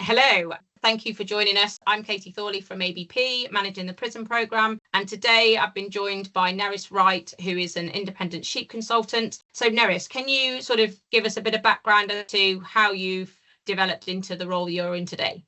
Hello, thank you for joining us. I'm Katie Thorley from ABP, managing the PRISM programme. And today I've been joined by Nerys Wright, who is an independent sheep consultant. So Nerys, can you sort of give us a bit of background as to how you've developed into the role you're in today?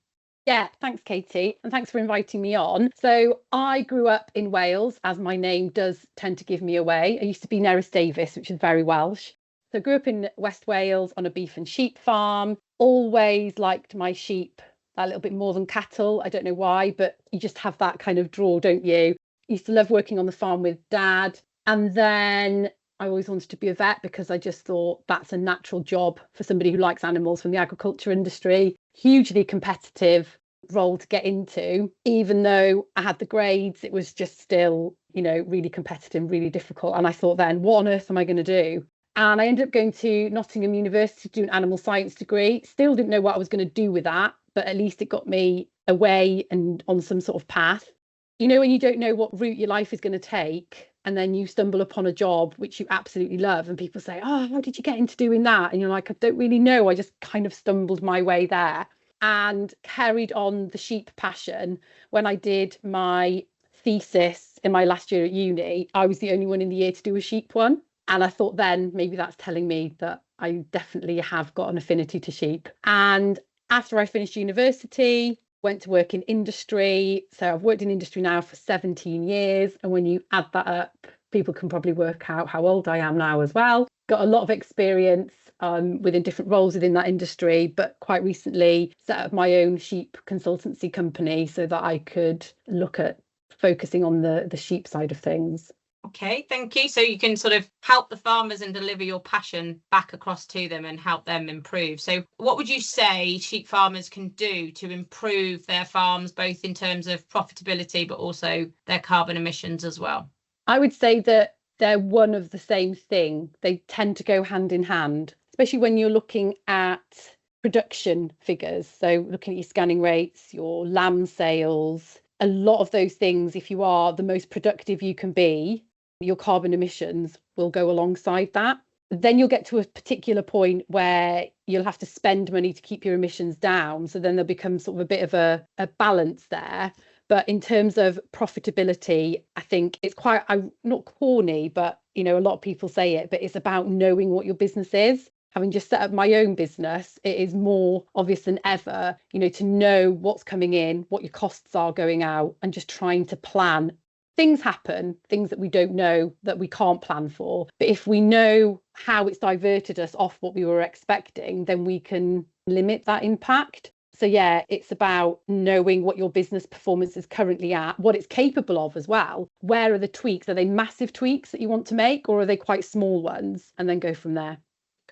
Yeah, thanks, Katie. And thanks for inviting me on. So I grew up in Wales, as my name does tend to give me away. I used to be Nerys Davies, which is very Welsh. So I grew up in West Wales on a beef and sheep farm. Always liked my sheep a little bit more than cattle. I don't know why, but you just have that kind of draw, don't you? Used to love working on the farm with Dad. And then I always wanted to be a vet because I just thought that's a natural job for somebody who likes animals from the agriculture industry. Hugely competitive role to get into. Even though I had the grades, it was just still, really competitive, really difficult. And I thought then, what on earth am I going to do? And I ended up going to Nottingham University to do an animal science degree. Still didn't know what I was going to do with that, but at least it got me away and on some sort of path. When you don't know what route your life is going to take, and then you stumble upon a job which you absolutely love, and people say, oh, how did you get into doing that? And you're like, I don't really know. I just kind of stumbled my way there and carried on the sheep passion. When I did my thesis in my last year at uni, I was the only one in the year to do a sheep one. And I thought then maybe that's telling me that I definitely have got an affinity to sheep. And after I finished university, went to work in industry. So I've worked in industry now for 17 years. And when you add that up, people can probably work out how old I am now as well. Got a lot of experience within different roles within that industry, but quite recently set up my own sheep consultancy company so that I could look at focusing on the sheep side of things. Okay, thank you. So you can sort of help the farmers and deliver your passion back across to them and help them improve. So what would you say sheep farmers can do to improve their farms, both in terms of profitability, but also their carbon emissions as well? I would say that they're one of the same thing. They tend to go hand in hand, especially when you're looking at production figures. So looking at your scanning rates, your lamb sales, a lot of those things, if you are the most productive you can be, your carbon emissions will go alongside that. Then you'll get to a particular point where you'll have to spend money to keep your emissions down. So then there'll become sort of a bit of a balance there. But in terms of profitability, I think it's quite, not corny, but, a lot of people say it, but it's about knowing what your business is. Having just set up my own business, it is more obvious than ever, to know what's coming in, what your costs are going out, and just trying to plan. Things happen, things that we don't know, that we can't plan for. But if we know how it's diverted us off what we were expecting, then we can limit that impact. So yeah, it's about knowing what your business performance is currently at, what it's capable of as well. Where are the tweaks? Are they massive tweaks that you want to make, or are they quite small ones? And then go from there.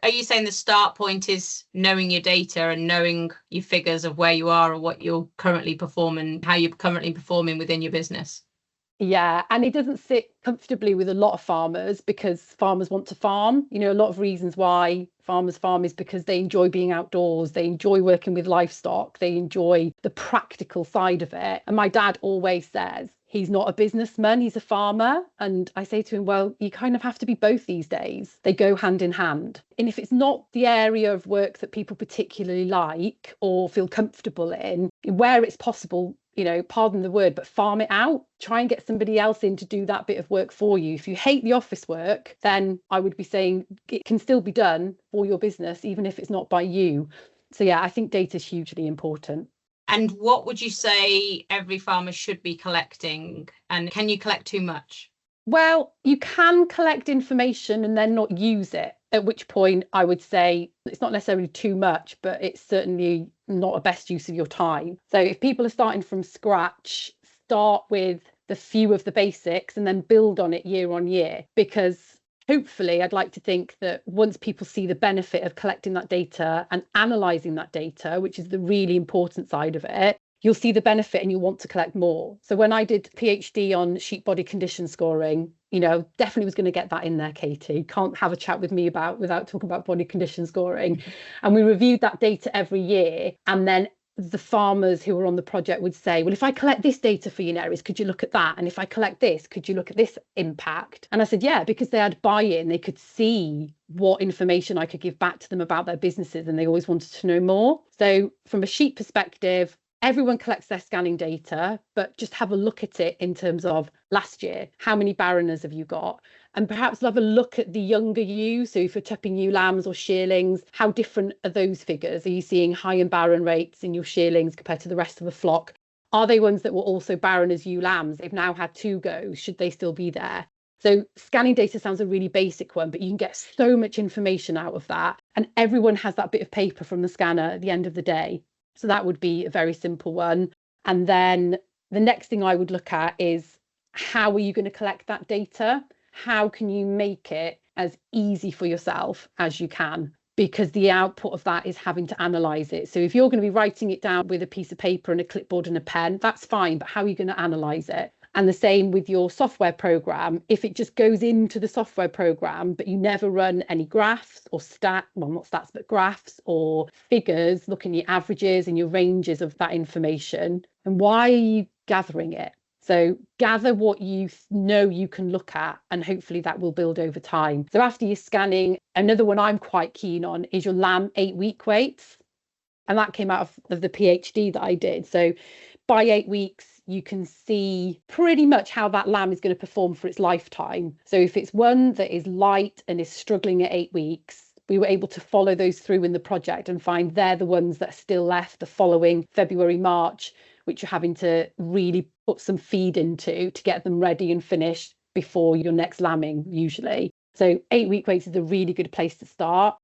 Are you saying the start point is knowing your data and knowing your figures of where you are or what you're currently performing, how you're currently performing within your business? Yeah, and it doesn't sit comfortably with a lot of farmers because farmers want to farm. A lot of reasons why farmers farm is because they enjoy being outdoors, they enjoy working with livestock, they enjoy the practical side of it. And my dad always says he's not a businessman, he's a farmer. And I say to him, well, you kind of have to be both these days. They go hand in hand. And if it's not the area of work that people particularly like or feel comfortable in, where it's possible, pardon the word, but farm it out. Try and get somebody else in to do that bit of work for you. If you hate the office work, then I would be saying it can still be done for your business, even if it's not by you. So yeah, I think data is hugely important. And what would you say every farmer should be collecting? And can you collect too much? Well, you can collect information and then not use it, at which point I would say it's not necessarily too much, but it's certainly not a best use of your time. So if people are starting from scratch, start with the few of the basics and then build on it year on year, because hopefully I'd like to think that once people see the benefit of collecting that data and analysing that data, which is the really important side of it, you'll see the benefit and you'll want to collect more. So when I did PhD on sheep body condition scoring, definitely was going to get that in there, Katie. Can't have a chat with me without talking about body condition scoring. And we reviewed that data every year. And then the farmers who were on the project would say, well, if I collect this data for you, Nerys, could you look at that? And if I collect this, could you look at this impact? And I said, yeah, because they had buy-in, they could see what information I could give back to them about their businesses, and they always wanted to know more. So from a sheep perspective, everyone collects their scanning data, but just have a look at it in terms of last year. How many barreners have you got? And perhaps have a look at the younger ewe. So if you're tupping ewe lambs or shearlings, how different are those figures? Are you seeing high in barren rates in your shearlings compared to the rest of the flock? Are they ones that were also barren as ewe lambs? They've now had 2 goes. Should they still be there? So scanning data sounds a really basic one, but you can get so much information out of that. And everyone has that bit of paper from the scanner at the end of the day. So that would be a very simple one. And then the next thing I would look at is, how are you going to collect that data? How can you make it as easy for yourself as you can? Because the output of that is having to analyze it. So if you're going to be writing it down with a piece of paper and a clipboard and a pen, that's fine. But how are you going to analyze it? And the same with your software program. If it just goes into the software program, but you never run any graphs or not stats, but graphs or figures, looking at your averages and your ranges of that information, and why are you gathering it? So gather what you know you can look at, and hopefully that will build over time. So after you're scanning, another one I'm quite keen on is your lamb 8-week weights. And that came out of the PhD that I did. So by 8 weeks, you can see pretty much how that lamb is going to perform for its lifetime. So if it's one that is light and is struggling at 8 weeks, we were able to follow those through in the project and find they're the ones that are still left the following February, March, which you're having to really put some feed into to get them ready and finished before your next lambing, usually. So 8-week weights is a really good place to start.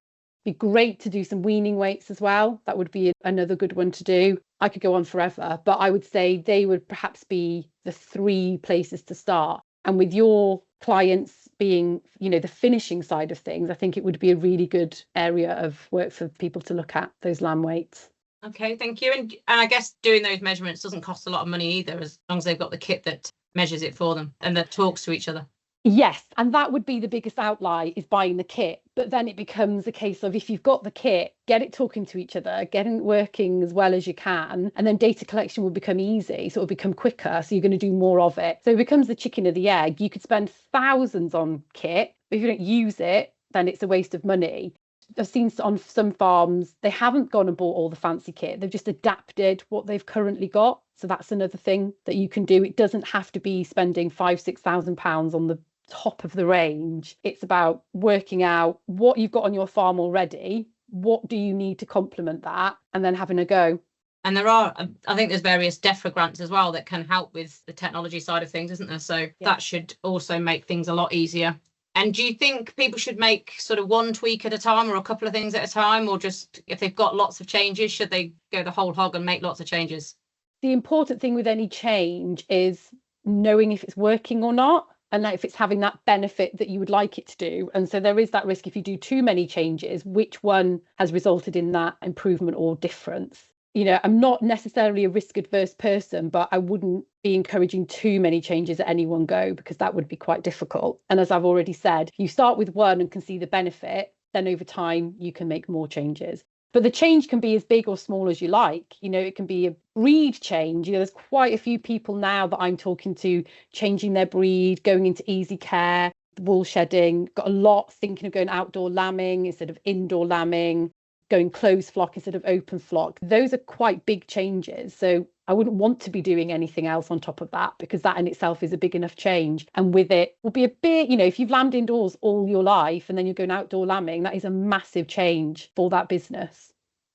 Be great to do some weaning weights as well. That would be another good one to do. I could go on forever, but I would say they would perhaps be the 3 places to start. And with your clients being, the finishing side of things, I think it would be a really good area of work for people to look at, those lamb weights. Okay, thank you. And I guess doing those measurements doesn't cost a lot of money either, as long as they've got the kit that measures it for them and that talks to each other. Yes, and that would be the biggest outlay, is buying the kit. But then it becomes a case of, if you've got the kit, get it talking to each other, get it working as well as you can, and then data collection will become easy. So it'll become quicker. So you're going to do more of it. So it becomes the chicken or the egg. You could spend thousands on kit, but if you don't use it, then it's a waste of money. I've seen on some farms, they haven't gone and bought all the fancy kit. They've just adapted what they've currently got. So that's another thing that you can do. It doesn't have to be spending £5,000-6,000 on the top of the range. It's about working out what you've got on your farm already, what do you need to complement that, and then having a go. And I think there's various DEFRA grants as well that can help with the technology side of things, isn't there? So that should also make things a lot easier. And do you think people should make sort of one tweak at a time, or a couple of things at a time, or just, if they've got lots of changes, should they go the whole hog and make lots of changes? The important thing with any change is knowing if it's working or not, and if it's having that benefit that you would like it to do. And so there is that risk, if you do too many changes, which one has resulted in that improvement or difference. I'm not necessarily a risk adverse person, but I wouldn't be encouraging too many changes at any one go, because that would be quite difficult. And as I've already said, you start with one and can see the benefit, then over time you can make more changes. But the change can be as big or small as you like. It can be a breed change. There's quite a few people now that I'm talking to changing their breed, going into easy care, wool shedding, got a lot thinking of going outdoor lambing instead of indoor lambing, going closed flock instead of open flock. Those are quite big changes. So I wouldn't want to be doing anything else on top of that, because that in itself is a big enough change. And with it will be a bit, if you've lambed indoors all your life and then you're going outdoor lambing, that is a massive change for that business.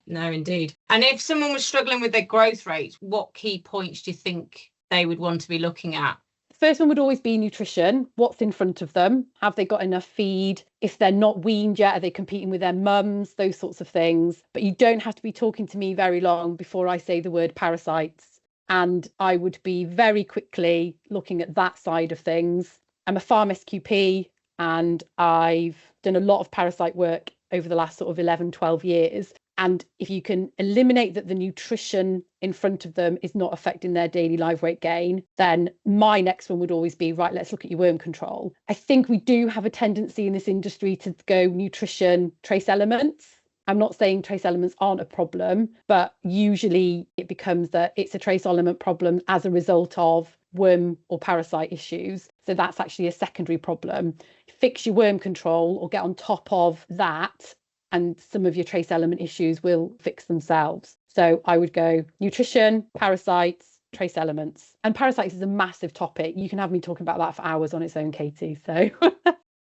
No, indeed. And if someone was struggling with their growth rates, what key points do you think they would want to be looking at? First one would always be nutrition. What's in front of them? Have they got enough feed? If they're not weaned yet, are they competing with their mums? Those sorts of things. But you don't have to be talking to me very long before I say the word parasites. And I would be very quickly looking at that side of things. I'm a farm SQP, and I've done a lot of parasite work over the last sort of 11, 12 years. And if you can eliminate that the nutrition in front of them is not affecting their daily live weight gain, then my next one would always be, right, let's look at your worm control. I think we do have a tendency in this industry to go nutrition, trace elements. I'm not saying trace elements aren't a problem, but usually it becomes that it's a trace element problem as a result of worm or parasite issues. So that's actually a secondary problem. Fix your worm control or get on top of that, and some of your trace element issues will fix themselves. So I would go nutrition, parasites, trace elements. And parasites is a massive topic. You can have me talking about that for hours on its own, Katie. So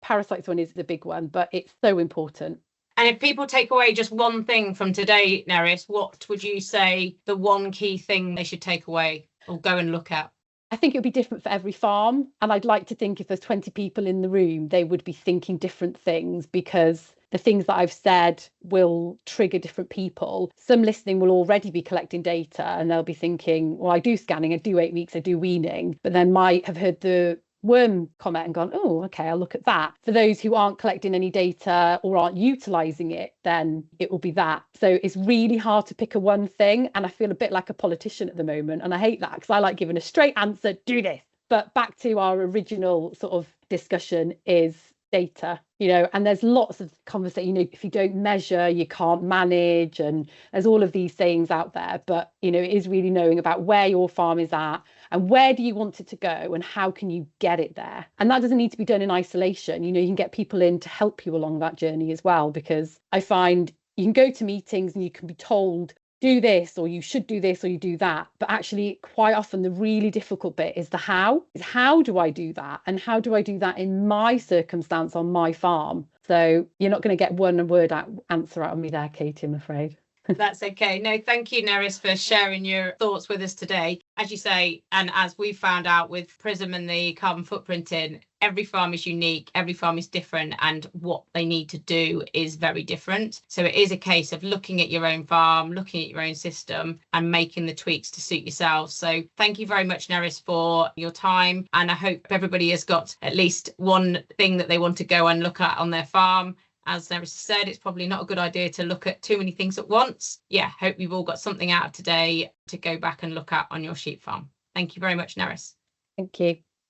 parasites one is the big one, but it's so important. And if people take away just one thing from today, Nerys, what would you say the one key thing they should take away or go and look at? I think it would be different for every farm. And I'd like to think if there's 20 people in the room, they would be thinking different things, because the things that I've said will trigger different people. Some listening will already be collecting data and they'll be thinking, well, I do scanning, I do 8 weeks, I do weaning, but then might have heard the worm comment and gone, oh, okay, I'll look at that. For those who aren't collecting any data or aren't utilising it, then it will be that. So it's really hard to pick a one thing. And I feel a bit like a politician at the moment. And I hate that, because I like giving a straight answer, do this. But back to our original sort of discussion is data, and there's lots of conversation, if you don't measure, you can't manage, and there's all of these sayings out there. But, it is really knowing about where your farm is at and where do you want it to go and how can you get it there. And that doesn't need to be done in isolation. You can get people in to help you along that journey as well, because I find you can go to meetings and you can be told, do this, or you should do this, or you do that. But actually, quite often, the really difficult bit is the how. Is how do I do that? And how do I do that in my circumstance on my farm? So you're not going to get one word answer out of me there, Katie, I'm afraid. That's okay. No, thank you, Nerys, for sharing your thoughts with us today. As you say, and as we found out with PRISM and the carbon footprinting, every farm is unique, every farm is different, and what they need to do is very different. So it is a case of looking at your own farm, looking at your own system and making the tweaks to suit yourself. So thank you very much, Nerys, for your time. And I hope everybody has got at least one thing that they want to go and look at on their farm. As Nerys said, it's probably not a good idea to look at too many things at once. Yeah, hope you've all got something out of today to go back and look at on your sheep farm. Thank you very much, Nerys. Thank you.